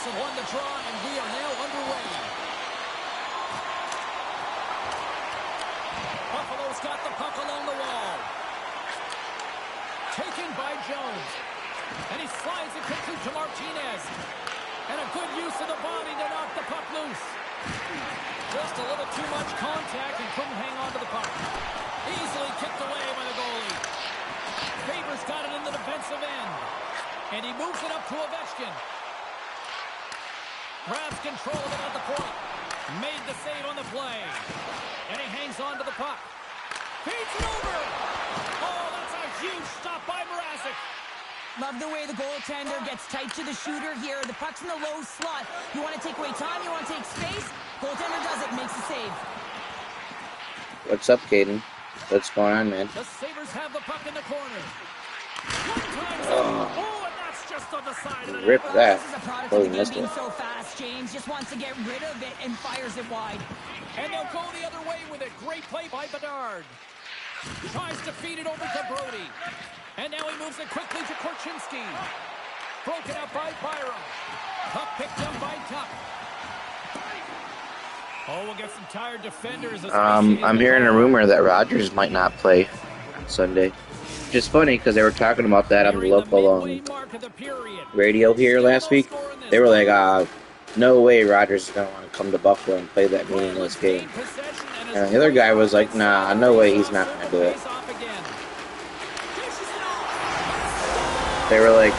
and won the draw, and we are now underway. Buffalo's got the puck along the wall. Taken by Jones. And he slides it quickly to Martinez. And a good use of the body to knock the puck loose. Just a little too much contact and couldn't hang on to the puck. Easily kicked away by the goalie. Sabres got it in the defensive end. And he moves it up to Ovechkin. Grabs control of it at the point. Made the save on the play. And he hangs on to the puck. Feeds it over. Oh, that's a huge stop by Mrazek. Love the way the goaltender gets tight to the shooter here. The puck's in the low slot. You want to take away time, you want to take space. Goaltender does it, makes the save. What's up, Caden? What's going on, man? The Sabres have the puck in the corner. Oh, and that's just on the side of the Rip that. This is a product of the game being so fast. James just wants to get rid of it and fires it wide. And they'll go the other way with it. Great play by Bedard. Tries to feed it over to Brody. And now he moves it quickly to Korchinski. Broken up by Byram. Puck picked up by Tuck. Oh, we'll get some tired defenders. I'm hearing a rumor that Rogers might not play on Sunday. Which is funny because they were talking about that on the local radio here last week. They were like, no way Rogers is going to want to come to Buffalo and play that meaningless game. And the other guy was like, nah, no way he's not going to do it. They were like,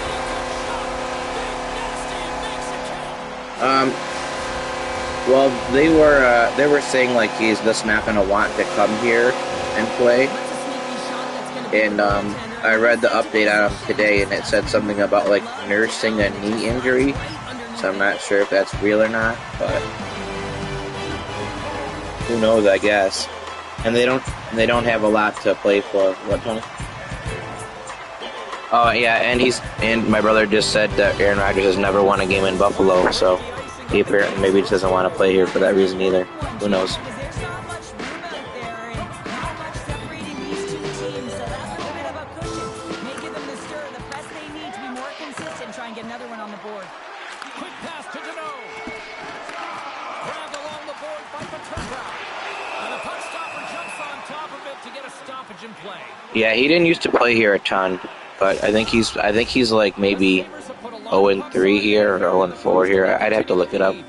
well, they were saying like he's just not going to want to come here and play. And I read the update on him today, and it said something about like nursing a knee injury. So I'm not sure if that's real or not, but who knows? I guess. And they don't have a lot to play for. What, Tony? Oh yeah, and my brother just said that Aaron Rodgers has never won a game in Buffalo, so he apparently maybe just doesn't want to play here for that reason either. Who knows? Yeah, he didn't used to play here a ton, but I think he's like maybe 0-3 here or 0-4 here. I'd have to look it up. Won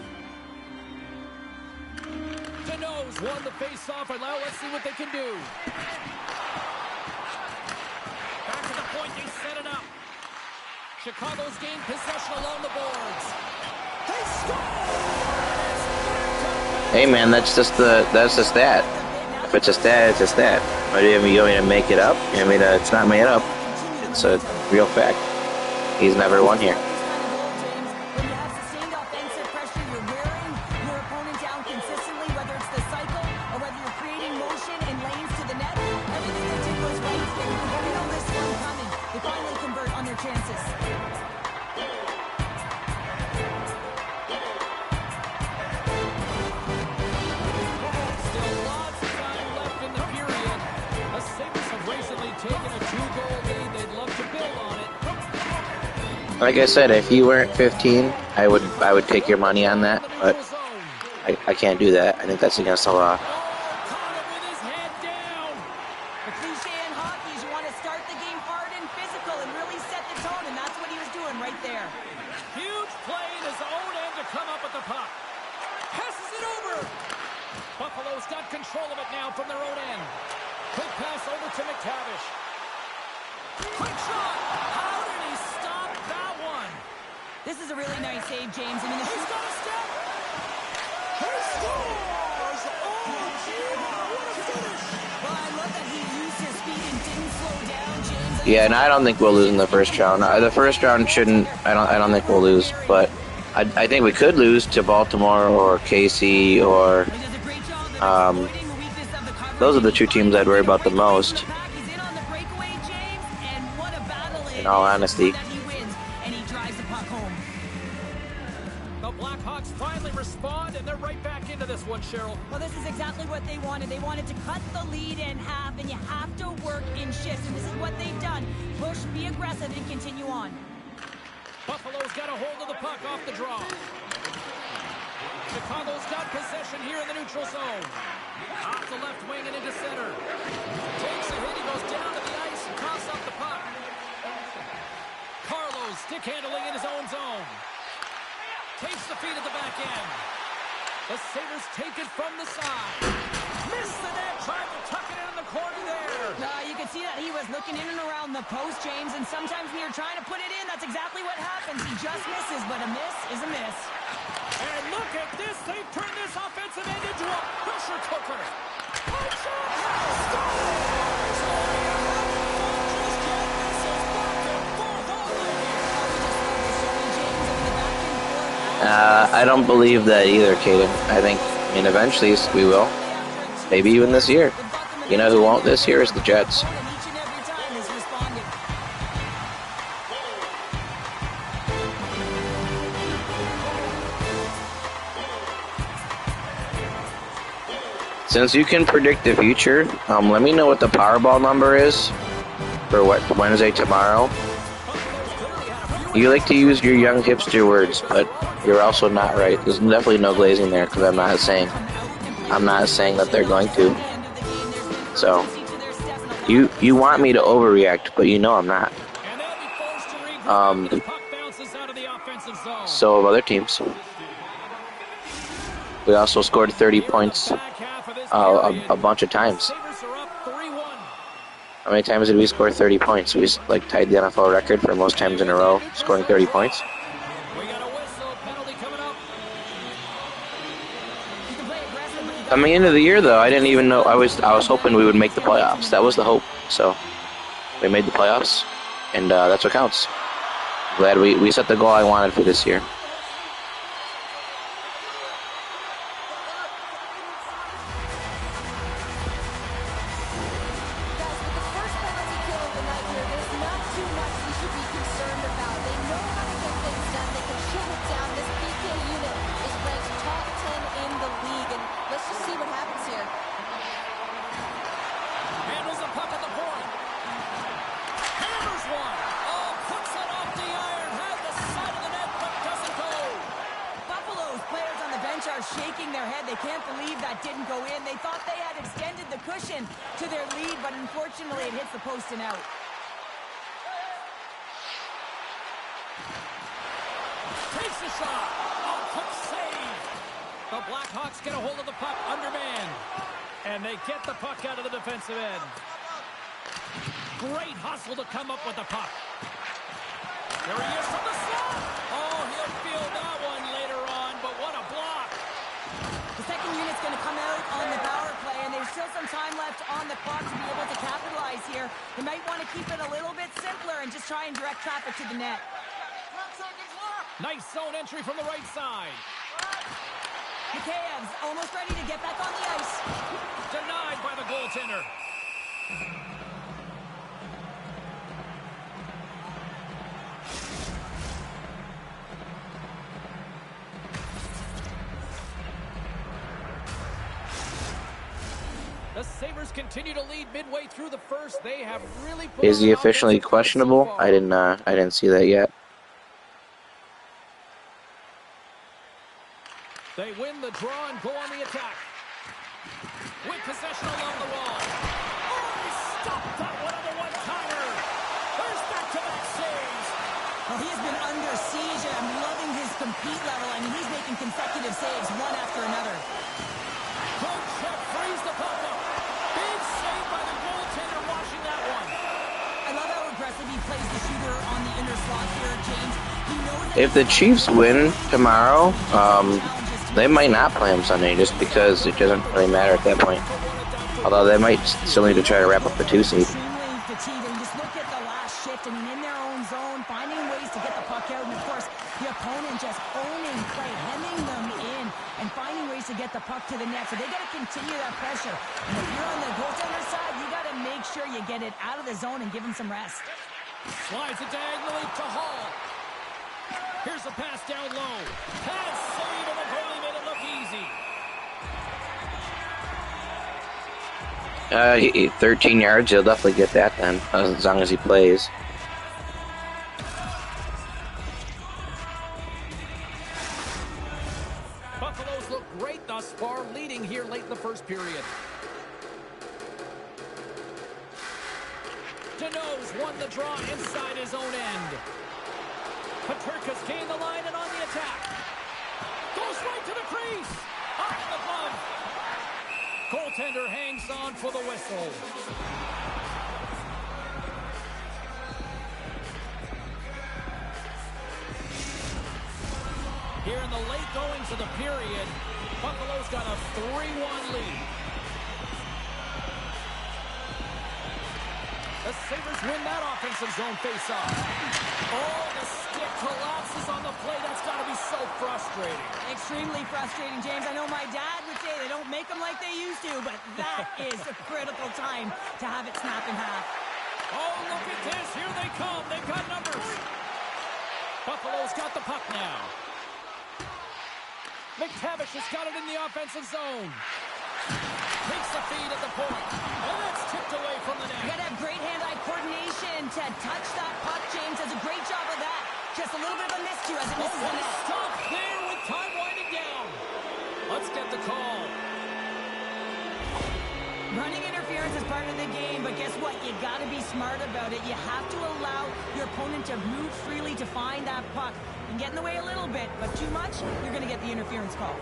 the face-off, and now let's see what they can do. Back to the point, they set it up. Chicago's gained possession along the boards. They score! Hey man, that's the stat. If it's a stat, it's a stat. You want me to make it up? I mean, it's not made up. It's a real fact. He's never won here. Like I said, if you weren't 15, I would take your money on that, but I can't do that. I think that's against the law. The cliche in hockey is you want to start the game hard and physical and really set the tone, and that's what he was doing right there. Huge play in his own end to come up with the puck. Passes it over. Buffalo's got control of it now from their own end. Quick pass over to McTavish. Quick shot. How did he stop that one? This is a really nice save, James. I mean, he's got a step. He scores! Oh, gee, what a finish! Well, I love that he used his speed and didn't slow down, James. Yeah, and I don't think we'll lose in the first round. The first round shouldn't. I don't think we'll lose, but I think we could lose to Baltimore or KC or. Those are the two teams I'd worry about the most. In all honesty. The Blackhawks finally respond, and they're right back into this one, Cheryl. Well, this is exactly what they wanted. They wanted to cut the lead in half, and you have to work in shifts, and this is what they've done. Push, be aggressive, and continue on. Buffalo's has got a hold of the puck off the draw. Chicago's got possession here in the neutral zone. Off the left wing and into center. Takes a hit. He goes down to the ice and tosses up the puck. Carlos stick handling in his own zone. Takes the feed at the back end. The Sabres take it from the side. Missed the net, trying to tuck it in the corner there. You can see that he was looking in and around the post, James, and sometimes when you're trying to put it in, that's exactly what happens. He just misses, but a miss is a miss. And look at this. They've turned this offensive end into a pressure cooker. Punch I don't believe that either, Caden. I mean, eventually we will. Maybe even this year. You know who won't this year is the Jets. Since you can predict the future, let me know what the Powerball number is for what Wednesday tomorrow. You like to use your young hipster words, but you're also not right. There's definitely no glazing there because I'm not saying that they're going to. So you want me to overreact, but you know I'm not. So of other teams. We also scored 30 points a bunch of times. How many times did we score 30 points? We tied the NFL record for most times in a row, scoring 30 points. Coming into the year, though, I didn't even know. I was hoping we would make the playoffs. That was the hope. So we made the playoffs, and that's what counts. Glad we set the goal I wanted for this year. Shaking their head. They can't believe that didn't go in. They thought they had extended the cushion to their lead, but unfortunately it hits the post and out. Takes the shot. Oh, quick save. The Blackhawks get a hold of the puck underman. And they get the puck out of the defensive end. Great hustle to come up with the puck. There he is from the slot. Oh, he'll feel that one later on, but what a block. The second unit's going to come out on the power play, and there's still some time left on the clock to be able to capitalize here. They might want to keep it a little bit simpler and just try and direct traffic to the net. Nice zone entry from the right side. Mikheyev's almost ready to get back on the ice. Denied by the goaltender. The Sabres continue to lead midway through the first. They have really put. Is he officially questionable? I didn't see that yet. They win the draw and go on the attack. With possession along the wall. Oh, he stopped that one on the one-timer. There's back-to-back saves. Well, he has been under siege. I'm loving his compete level. I mean, he's making consecutive saves one after another. Good check, frees the puck up. Big save by the goaltender watching that one. I love how aggressive he plays the shooter on the inner slot here, James. He knows If the Chiefs win tomorrow, they might not play him Sunday just because it doesn't really matter at that point. Although they might still need to try to wrap up the 2 seed. extremely fatigued. And just look at the last shift. I mean, in their own zone, finding ways to get the puck out. And, of course, the opponent just owning play, hemming them in, and finding ways to get the puck to the net. So they got to continue that pressure. And if you're on the goaltender side, you got to make sure you get it out of the zone and give him some rest. Slides it diagonally to Hall. Here's a pass down low. Pass save, and the goalie made it look easy. 13 yards, he'll definitely get that then, as long as he plays. Buffalo's look great thus far, leading here late in the first period. Deneau's won the draw inside his own end. Paterka's gained the line and on the attack. Goes right to the crease. Off the glove. Goaltender hangs on for the whistle. Here in the late goings of the period, Buffalo's got a 3-1 lead. The Sabres win that offensive zone faceoff. Oh, the stick collapses on the play. That's got to be so frustrating. Extremely frustrating, James. I know my dad would say they don't make them like they used to, but that is a critical time to have it snap in half. Oh, look at this. Here they come. They've got numbers. Buffalo's got the puck now. McTavish has got it in the offensive zone. Takes the feed at the point. And that's tipped away from the net. You gotta have great hand-eye coordination to touch that puck. James does a great job of that. Just a little bit of a miscue as it misses the net. Stop there with time winding down. Let's get the call. Running interference is part of the game, but guess what? You gotta be smart about it. You have to allow your opponent to move freely to find that puck. You can get in the way a little bit, but too much, you're gonna get the interference call.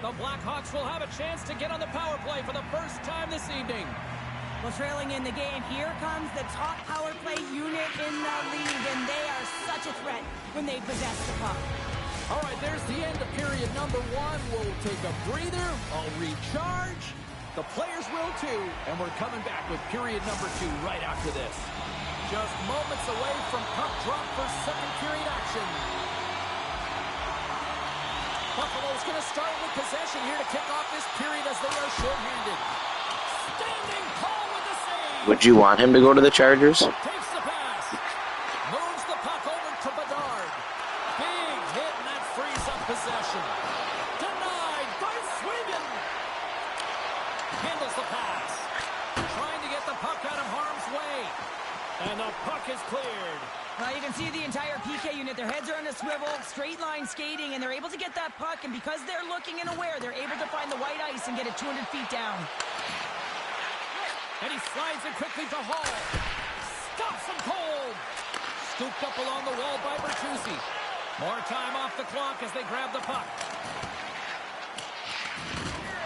The Blackhawks will have a chance to get on the power play for the first time this evening. Well, trailing in the game, here comes the top power play unit in the league, and they are such a threat when they possess the puck. All right, there's the end of period number 1. We'll take a breather. I'll recharge. The players will too, and we're coming back with period number 2 right after this. Just moments away from puck drop for second period action. Buffalo's going to start with possession here to kick off this period as they are shorthanded. Standing tall with the save. Would you want him to go to the Chargers? Takes the pass. Moves the puck over to Bedard. Big hit, and that frees up possession. Denied by Sweden. Handles the pass. Trying to get the puck out of harm's way. And the puck is cleared. Well, you can see the entire PK unit. Their heads are on a swivel, straight line skating, and they're able to get that puck. And because they're looking and aware, they're able to find the white ice and get it 200 feet down. And he slides it quickly to Hall. Stops him cold. Scooped up along the wall by Bertuzzi. More time off the clock as they grab the puck.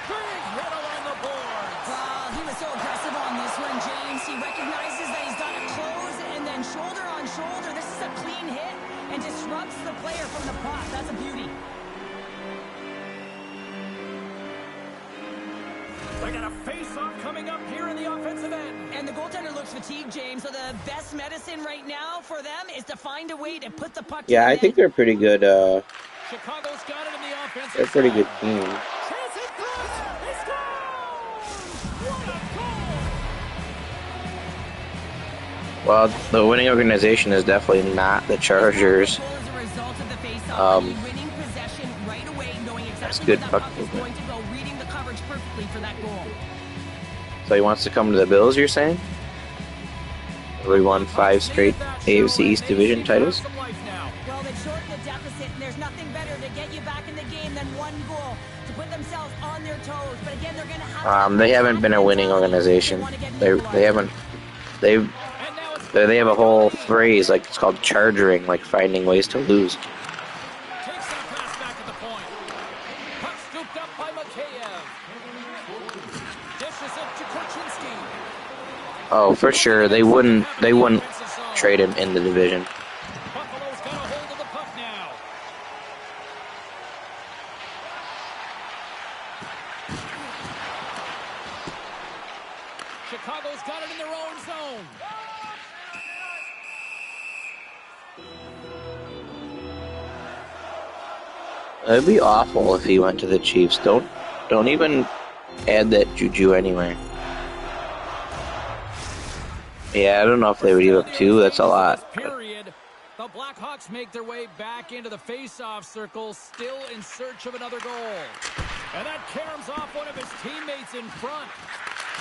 Big hit along the boards. He was so aggressive on this one, James. He recognizes that he's got to close and then shoulder on shoulder. This is a clean hit and disrupts the player from the puck. That's a beauty. They got a face-off coming up here in the offensive end. And the goaltender looks fatigued, James. So the best medicine right now for them is to find a way to put the puck. Yeah, I think they're pretty good. Chicago's got it in the offensive. They're a pretty good team. Chance in front. He scores! What a goal! Well, the winning organization is definitely not the Chargers. That's good puck movement. So he wants to come to the Bills, you're saying? We won 5 straight AFC East Division titles? Well, they've shortened the deficit, and there's nothing better to get you back in the game than one goal to put themselves on their toes. But again, they're going to have they haven't been a winning organization. They haven't. They have a whole phrase, like it's called chargering, like finding ways to lose. Takes that pass back at the point. Puck scooped up by Mikheyev. Dishes it to Korchinski. Oh, for sure, they wouldn't trade him in the division. Buffalo's got a hold of the puck now. Chicago's got it in their own zone. It'd be awful if he went to the Chiefs. Don't even add that juju anywhere. Yeah, I don't know if they would give up 2. That's a lot. Period. The Blackhawks make their way back into the face-off circle, still in search of another goal. And that caroms off one of his teammates in front.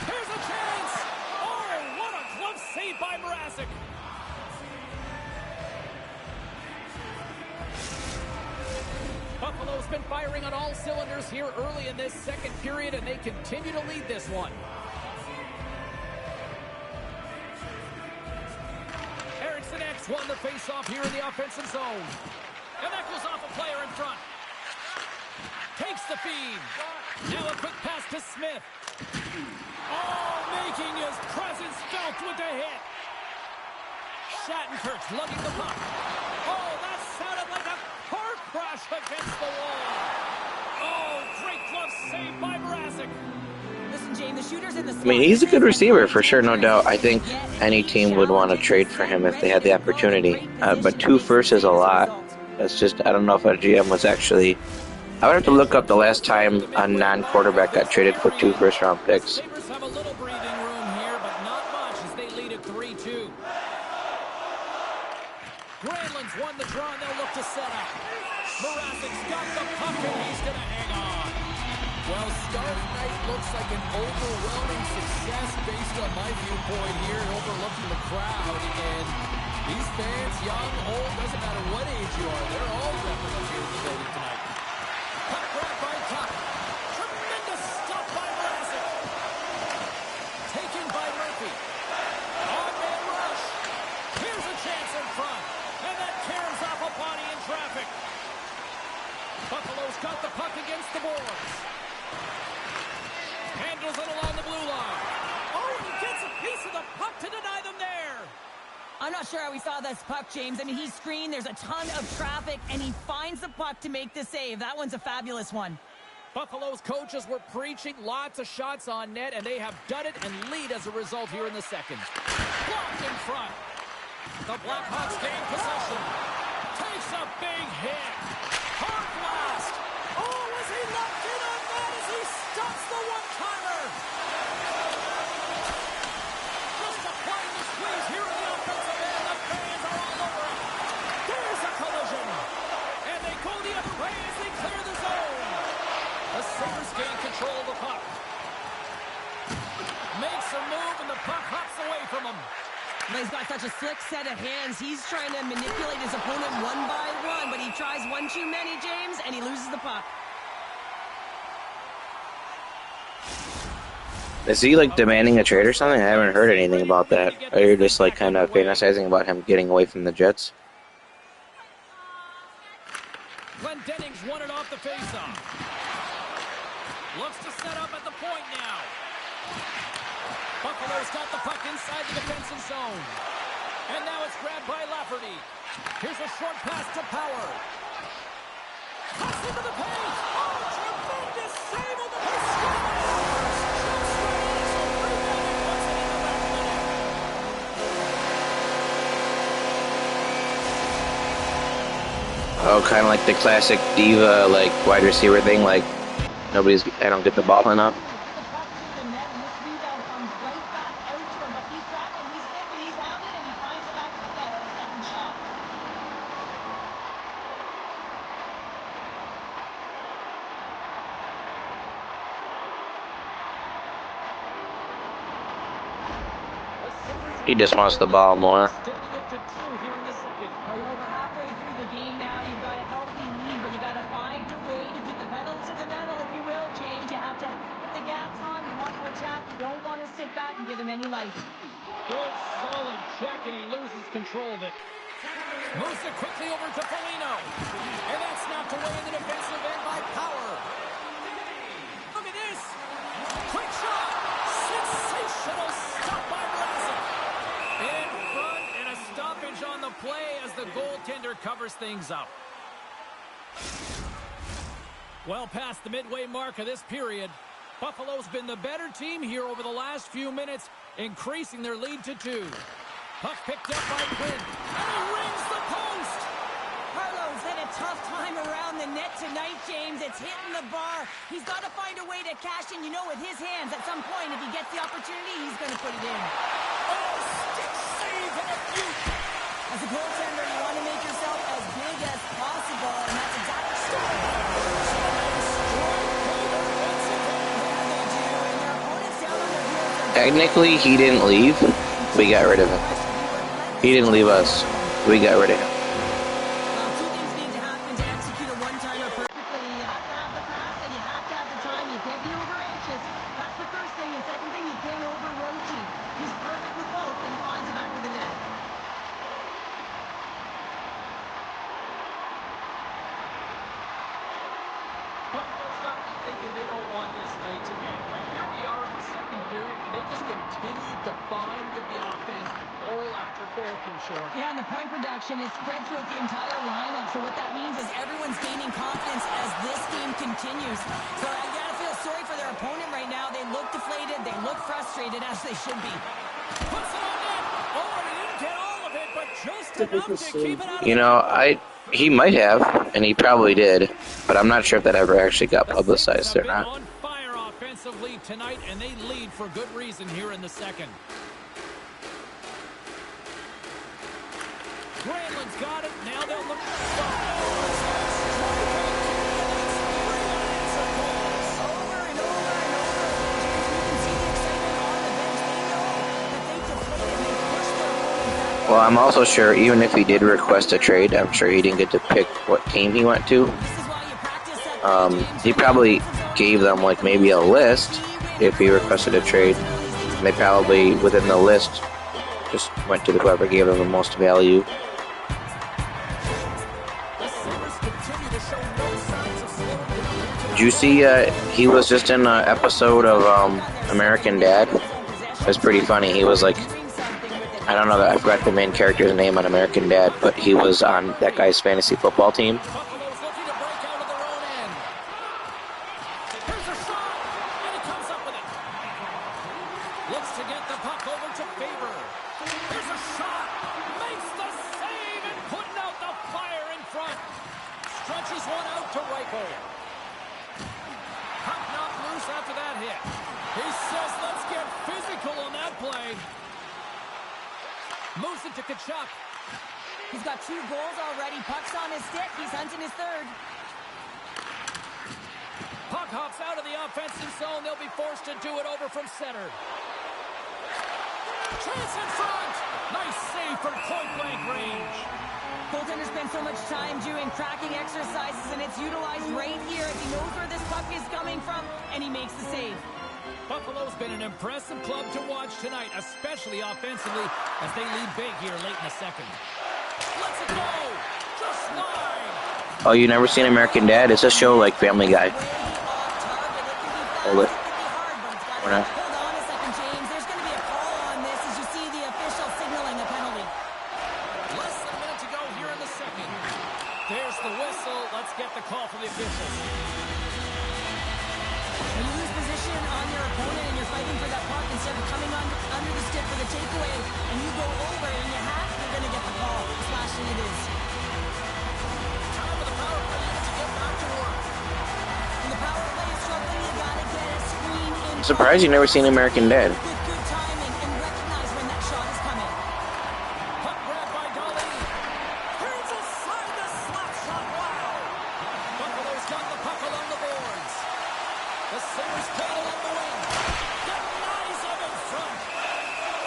Here's a chance! Oh, what a glove save by Mrazek! Buffalo's been firing on all cylinders here early in this second period, and they continue to lead this one. Erickson X won the face-off here in the offensive zone. And that goes off a player in front. Takes the feed. Now a quick pass to Smith. Oh, making his presence felt with the hit. Shattenkirk's lugging the puck. Oh, that sounded like a car crash against the wall. Oh, great glove save by Mrazek. Listen, James, the shooter's in the I mean, he's a good receiver for sure, no doubt. I think any team would want to trade for him if they had the opportunity. But 2 firsts is a lot. That's just, I don't know if a GM was actually... I would have to look up the last time a non-quarterback got traded for 2 first-round picks. Sabres have a little breathing room here, but not much as they lead at 3-2. Granlund's won the draw, and they'll look to set up. Mrazek's got the puck, and he's going to hang on. Well, Stars night looks like an overwhelming success based on my viewpoint here, overlooking the crowd. And these fans, young, old, doesn't matter what age you are, they're all repping here in the building tonight. Puck grab by Tuck. Tremendous stop by Mrazek. Taken by Murphy. On-man rush. Here's a chance in front. And that tears off a body in traffic. Buffalo's got the puck against the boards. Handles it along the blue line. Oh, he gets a piece of the puck to deny them there. I'm not sure how we saw this puck, James. I mean, he's screened, there's a ton of traffic, and he finds the puck to make the save. That one's a fabulous one. Buffalo's coaches were preaching lots of shots on net, and they have done it and lead as a result here in the second. Blocked in front. The Blackhawks gain possession. Takes a big hit. Hard blast. Oh, was he locked in on that as he stops the one-timer? Just applying the squeeze here in the offensive end. The fans are all over it. There's a collision. And they go the other way as they clear the zone. The Sabres gain control of the puck. Makes a move, and the puck hops away from him. He's got such a slick set of hands. He's trying to manipulate his opponent one by one, but he tries one too many, James, and he loses the puck. Is he, like, demanding a trade or something? I haven't heard anything about that. Or you're just, like, kind of fantasizing about him getting away from the Jets? Glendening's won it off the faceoff. Looks to set up at the point now. Buffalo's got the puck inside the defensive zone. And now it's grabbed by Lafferty. Here's a short pass to Power. Cuts into the paint. Oh, tremendous save on the Oh, kind of like the classic diva, like, wide receiver thing, like, I don't get the ball enough. He just wants the ball more. Good, solid check, and he loses control of it. Moves it quickly over to Foligno. And that's knocked away in the defensive end by Power. Look at this. Quick shot. Sensational stop by Mrazek. In front, and a stoppage on the play as the goaltender covers things up. Well past the midway mark of this period, Buffalo's been the better team here over the last few minutes, increasing their lead to 2. Puck picked up by Quinn, and he rings the post! Carlo's had a tough time around the net tonight, James. It's hitting the bar. He's got to find a way to cash in, with his hands. At some point, if he gets the opportunity, he's going to put it in. Oh, stick save and a beaut! As a goaltender, you want to make yourself as big as possible, and that's exactly what Technically, he didn't leave. We got rid of him. He didn't leave us. We got rid of him. Two things need to happen to execute a one-timer perfectly. thinking they don't want this night to end. Like, here we are in the second period, and they just continue to find the offense goal after goal, Short. Yeah, and the point production is spread throughout the entire lineup. So what that means is everyone's gaining confidence as this game continues. So I gotta feel sorry for their opponent right now. They look deflated, they look frustrated, as they should be. Puts it on net. Oh, he didn't get all of it, but just enough to keep it out of You know, he might have, and he probably did, but I'm not sure if that ever actually got publicized or not. On fire offensively tonight, and they lead for good reason here in the second. Granlund's got it. Now they'll look. Over and over and over. You can see the excitement on the bench. They know that they deflated and they pushed their opponent back. Well, I'm also sure even if he did request a trade, I'm sure he didn't get to pick what team he went to. He probably gave them like maybe a list if he requested a trade. And they probably, within the list, just went to whoever gave them the most value. Did you see he was just in an episode of American Dad? It was pretty funny. He was like, I don't know, I forgot the main character's name on American Dad, but he was on that guy's fantasy football team. Moves it to Kachuk. He's got 2 goals already. Puck's on his stick. He's hunting his third. Puck hops out of the offensive zone. They'll be forced to do it over from center. Chance in front. Nice save from point-blank range. Goaltender spends so much time doing cracking exercises, and it's utilized right here as he knows where this puck is coming from, and he makes the save. Buffalo's been an impressive club to watch tonight, especially offensively, as they lead big here late in the second. Let's it go! Just line! Oh, you never seen American Dad? It's a show like Family Guy. Hold it. Or not. Hold on a second, James. There's going to be a call on this as you see the official signaling a penalty. Less than a minute to go here in the second. There's the whistle. Let's get the call from the officials. When you lose position on your opponent and you're fighting for that puck instead of coming under the stick for the takeaway and you go over and you have, you're going to get the call. Slashing it is. Time for the power play unit to get back to work. When the power play is struggling, you got to get a screen in. I'm surprised you never seen American Dad. Good timing and recognize when that shot is coming. Puck grab by Dolly. Here's a slide to slap shot. Wow! Buffalo's got the puck along the boards. The Sabres play along the wing. Denies him in front.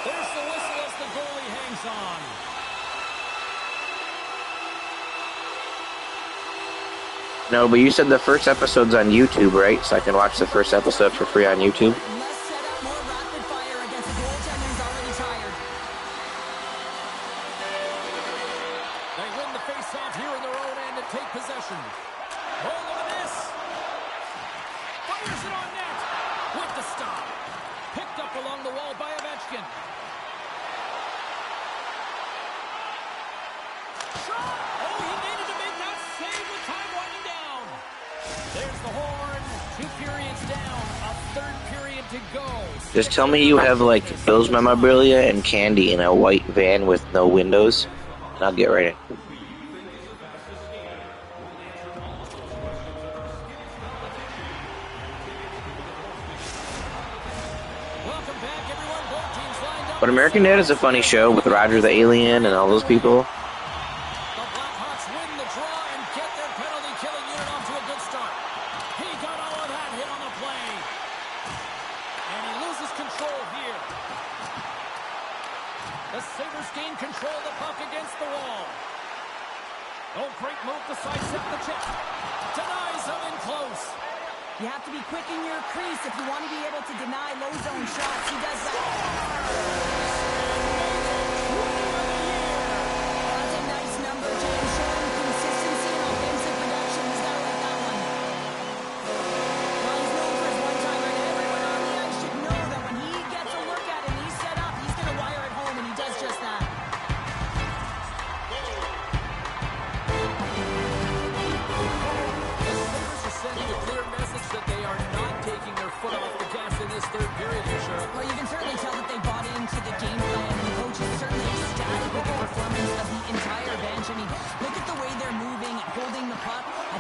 There's the whistle as the goalie hangs on. No, but you said the first episode's on YouTube, right? So I can watch the first episode for free on YouTube. Less setup, more rapid fire against a goaltender who's already tired. They win the face-off here in their own end and take possession. Oh, look at this. Fires it on net. With the stop. Picked up along the wall by Ovechkin. Shot! Oh, he needed to make that save with time winding down. There's the horn. 2 periods down. A third period to go. Just tell me you have like Bills memorabilia and candy in a white van with no windows, and I'll get right in. Welcome back, everyone. Both teams lined up. But American Dad is a funny show with Roger the Alien and all those people. The Blackhawks win the draw and get their penalty-killing unit off to a good start. He got all of that hit on the play. And he loses control here. The Sabres gain control of the puck against the wall. Oh, great move to sidestep the check. Denies him in close. You have to be quick in your crease if you want to be able to deny low zone shots. He does that. That's a nice number, James, showing consistency and offensive production. He's got to like that one. Well,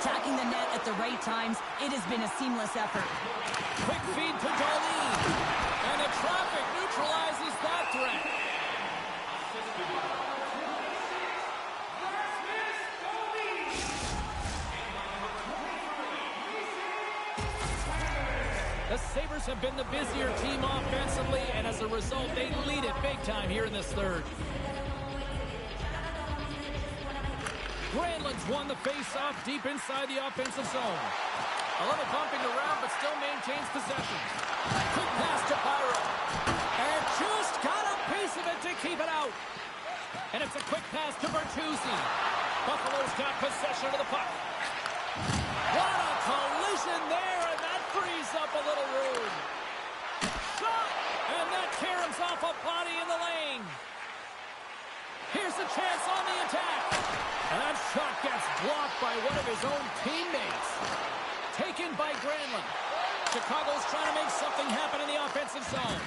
attacking the net at the right times. It has been a seamless effort. Quick feed to Darlene. And the traffic neutralizes that threat. The Sabres have been the busier team offensively, and as a result, they lead it big time here in this third. Granlund's won the face-off deep inside the offensive zone. A little bumping around, but still maintains possession. Quick pass to Byron. And just got a piece of it to keep it out. And it's a quick pass to Bertuzzi. Buffalo's got possession of the puck. What a collision there, and that frees up a little room. Shot! And that caroms off a body in the lane. Here's a chance on the attack. And that shot gets blocked by one of his own teammates. Taken by Granlund. Chicago's trying to make something happen in the offensive zone.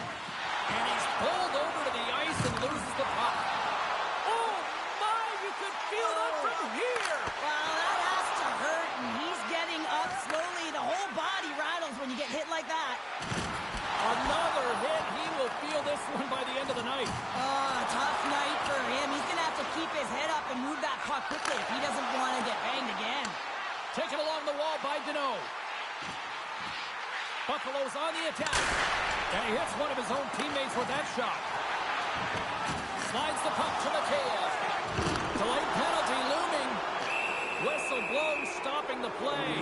And he's pulled over to the ice and loses the puck. Oh, my! You could feel that from here. Well, that has to hurt, and he's getting up slowly. The whole body rattles when you get hit like that. Another hit. He will feel this one by the end of the night. Tough night for him. He's going to have to keep his head up and move that puck quickly if he doesn't want to get banged again. Taken along the wall by Deneau. Buffalo's on the attack. And he hits one of his own teammates with that shot. Slides the puck to Mikheyev. Delayed penalty looming. Whistle blows, stopping the play.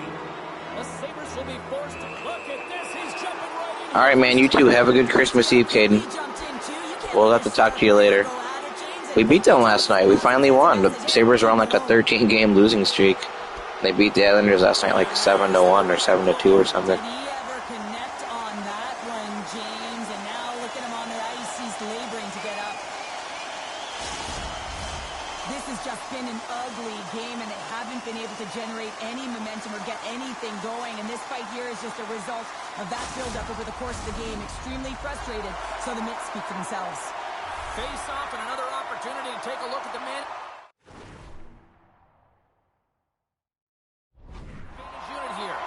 The Sabres will be forced to look at this. He's jumping right in. All right, man. You two have a good Christmas Eve, Caden. We'll have to talk to you later. We beat them last night. We finally won. The Sabres are on like a 13-game losing streak. They beat the Islanders last night like 7-1 or 7-2 or something. Did he ever connect on that one, James? And now look at him on the ice. He's laboring to get up. This has just been an ugly game, and they haven't been able to generate any momentum or get anything going. And this fight here is just a result of that build-up over the course of the game. Extremely frustrated, so the Mets speak for themselves. Face off and another opportunity to take a look at the man. Unit here.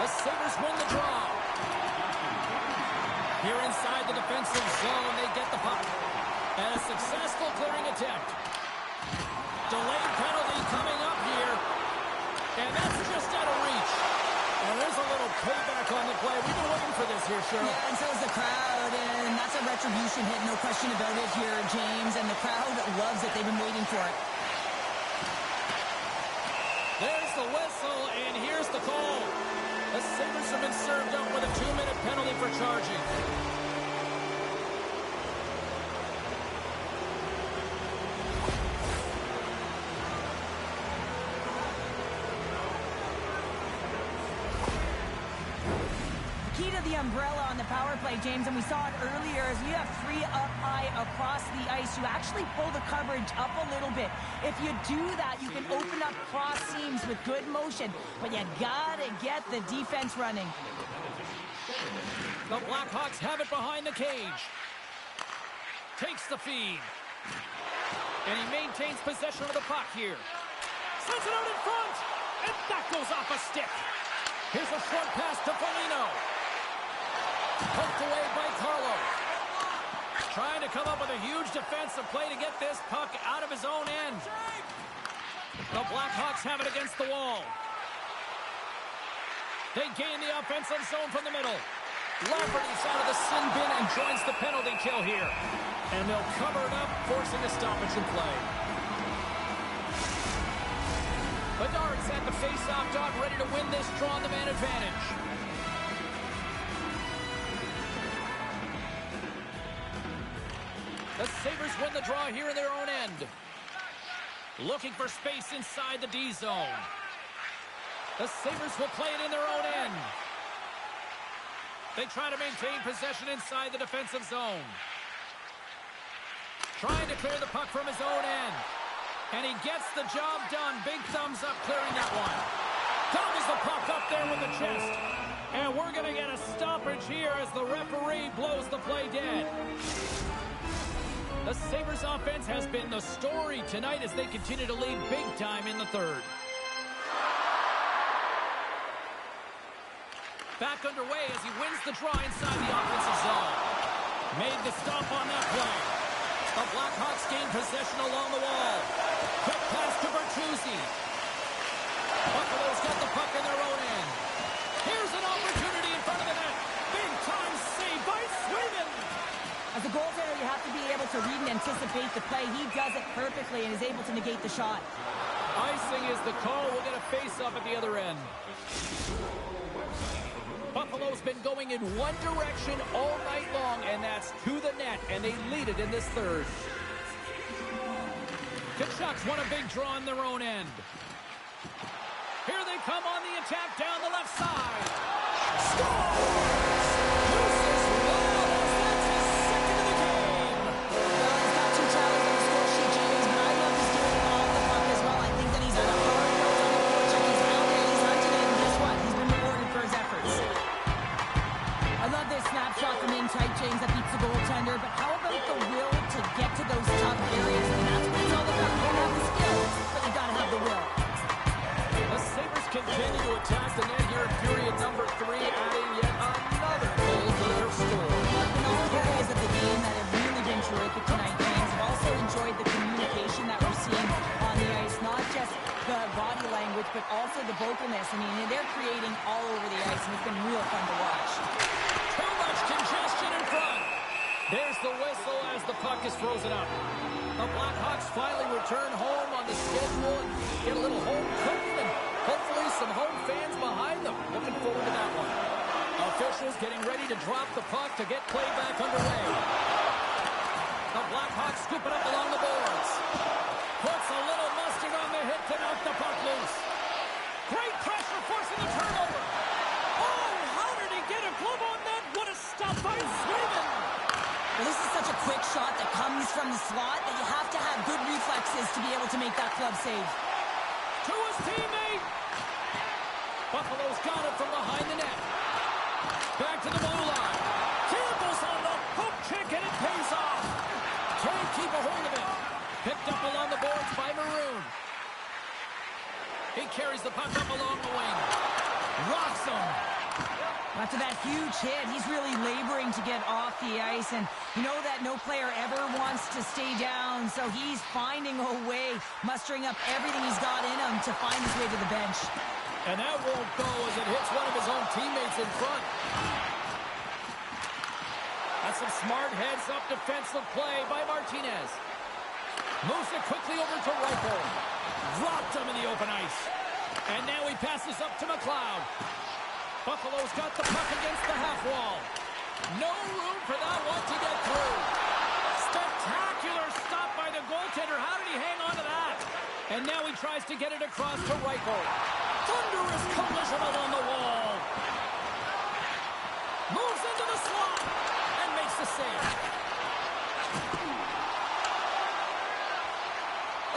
The Sabres win the draw. Here inside the defensive zone, they get the puck. And a successful clearing attempt. Delayed penalty coming up here. And that's just out of reach. And there's a little payback on the play. We've been waiting for this here, Cheryl. Yeah, and so is the crowd, and that's a retribution hit, no question about it here, James. And the crowd loves it. They've been waiting for it. There's the whistle, and here's the call. The Sabres have been served up with a 2-minute penalty for charging. Key to the umbrella on the power play, James, and we saw it earlier, as you have 3 up high across the ice. You actually pull the coverage up a little bit. If you do that, you can open up cross seams with good motion, but you gotta get the defense running. The Blackhawks have it behind the cage. Takes the feed. And he maintains possession of the puck here. Sends it out in front, and that goes off a stick. Here's a short pass to Foligno. Poked away by Carlo. Trying to come up with a huge defensive play to get this puck out of his own end. The Blackhawks have it against the wall. They gain the offensive zone from the middle. Lafferty's out of the sin bin and joins the penalty kill here. And they'll cover it up, forcing a stoppage in play. Bedard's at the face-off dot, ready to win this draw on the man advantage. The Sabres win the draw here in their own end. Looking for space inside the D zone. The Sabres will play it in their own end. They try to maintain possession inside the defensive zone. Trying to clear the puck from his own end. And he gets the job done. Big thumbs up clearing that one. Gobbles the puck up there with the chest. And we're going to get a stoppage here as the referee blows the play dead. The Sabres offense has been the story tonight as they continue to lead big time in the third. Back underway as he wins the draw inside the offensive zone. Made the stop on that play. The Blackhawks gain possession along the wall. Quick pass to Bertuzzi. Buffalo's got the puck in their own end. Here's an opportunity in front of the net. Big time save by Swayman. As a goaltender, you have to be able to read and anticipate the play. He does it perfectly and is able to negate the shot. Icing is the call. We'll get a face-off at the other end. Buffalo's been going in one direction all night long, and that's to the net, and they lead it in this third. Kachuk's won a big draw in their own end. Here they come on the attack down the left side. Score! Tight James that beats the goaltender, but how about the will to get to those tough areas? And that's what it's all about. You don't have the skills, but you gotta have the will. The Sabres continue to attack the net here in period number 3, adding yet another goal to their score. In all areas of the game that have really been terrific tonight, James, I've also enjoyed the communication that we're seeing on the ice, not just the body language, but also the vocalness. I mean, they're creating all over the ice, and it's been real fun to watch. Too much congestion in front. There's the whistle as the puck is frozen up. The Blackhawks finally return home on the schedule and get a little home cooking and hopefully some home fans behind them. Looking forward to that one. Officials getting ready to drop the puck to get play back underway. The Blackhawks scoop it up along the boards. Puts a little mustard on the hit to knock the puck loose. Great pressure forcing the turnover. Oh, how did he get a glove on that? What a stop by Swayman. Well, this is such a quick shot that comes from the slot that you have to have good reflexes to be able to make that glove save. To his teammate. Buffalo's got it from behind the net. Back to the blue line. Campbell's on the poke check and it pays off. Can't keep a hold of it. Picked up along the boards by Maroon. He carries the puck up along the wing. Rocks him. After that huge hit, he's really laboring to get off the ice, and you know that no player ever wants to stay down, so he's finding a way, mustering up everything he's got in him to find his way to the bench. And that won't go as it hits one of his own teammates in front. That's some smart heads-up defensive play by Martinez. Moves it quickly over to Reichel. Dropped him in the open ice. And now he passes up to McLeod. Buffalo's got the puck against the half wall. No room for that one to get through. Spectacular stop by the goaltender. How did he hang on to that? And now he tries to get it across to Reichel. Thunderous collision along the wall. Moves into the slot and makes the save.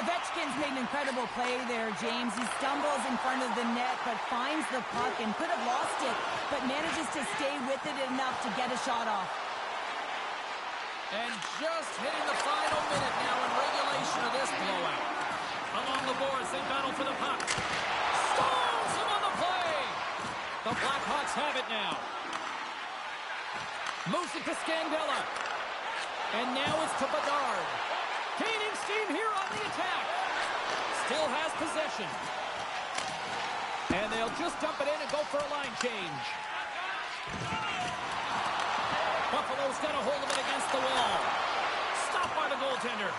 Ovechkin's made an incredible play there, James. He stumbles in front of the net, but finds the puck and could have lost it, but manages to stay with it enough to get a shot off. And just hitting the final minute now in regulation of this blowout. Along the boards, they battle for the puck. Stalls him on the play. The Blackhawks have it now. Moves it to Scandella. And now it's to Bedard. Gaining steam here on the attack. Still has possession. And they'll just dump it in and go for a line change. Buffalo's got a hold of it against the wall. Stopped by the goaltender.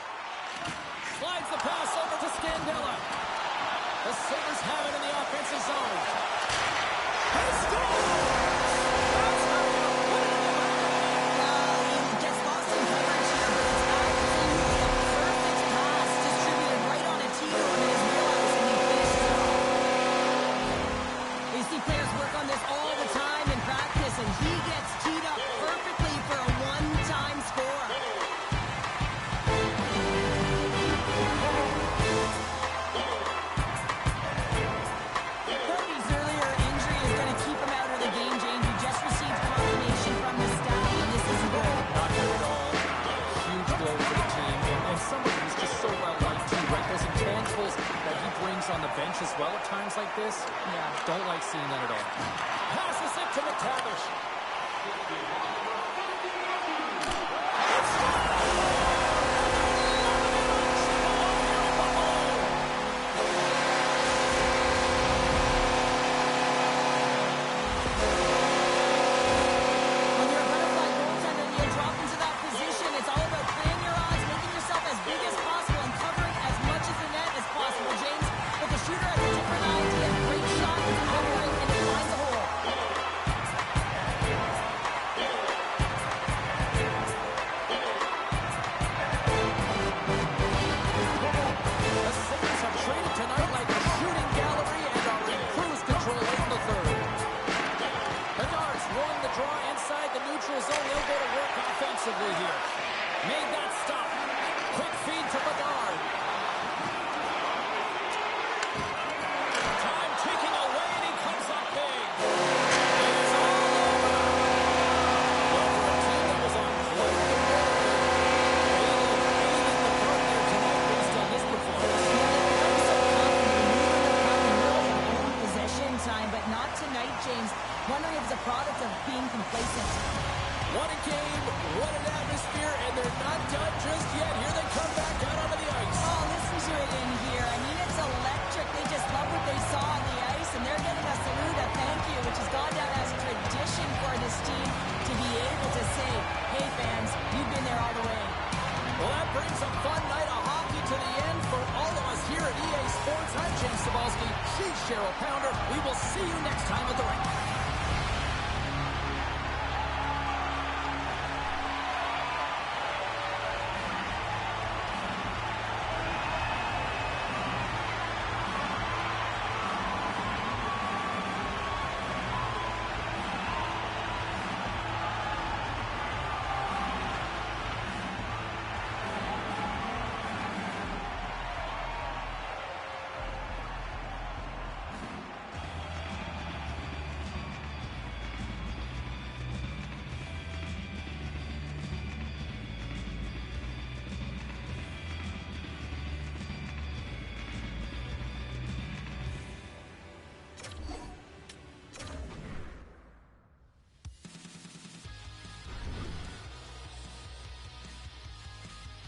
Slides the pass over to Scandella. The Sabres have it in the offensive zone. He scores! That's how you put it in the back. He gets lost in coverage here, but it's absolutely a perfect pass distributed right on a tee to him in his wheelhouse, and he finishes it off. You see players work on this all the time in practice, and he gets teed up perfectly for a one-time score. Kobe's earlier injury is going to keep him out of the game, James. bench as well at times like this. Yeah. Don't like seeing that at all. Passes it to McTavish. When you're a butterfly goaltender and you drop into that position, it's all about playing your odds, making yourself as big as possible, and covering as much of the net as possible, James. But the shooter has a different idea. Great shot, it's upright, and it finds a hole. The Sabres have traded tonight like a shooting gallery and are in cruise control late in the third. Bedard's won the draw inside the neutral zone. They'll go to work offensively here. Made that stop. Quick feed to Bedard. Time ticking away, and he comes up big. It is all over. Well, for a team that was on quite the roll, leading the part there tonight based on this performance. Possession time, but not tonight, James. Wondering if it's a product of being complacent. What a game, what an atmosphere, and they're not done just yet. Here they come back out onto the ice. Oh, listen to it in here. I mean, it's electric. They just love what they saw on the ice, and they're getting a salute, a thank you, which has gone down as tradition for this team to be able to say, hey, fans, you've been there all the way. Well, that brings a fun night of hockey to the end for all of us here at EA Sports. I'm James Cebulski. She's Cheryl Pounder. We will see you next time at the rink.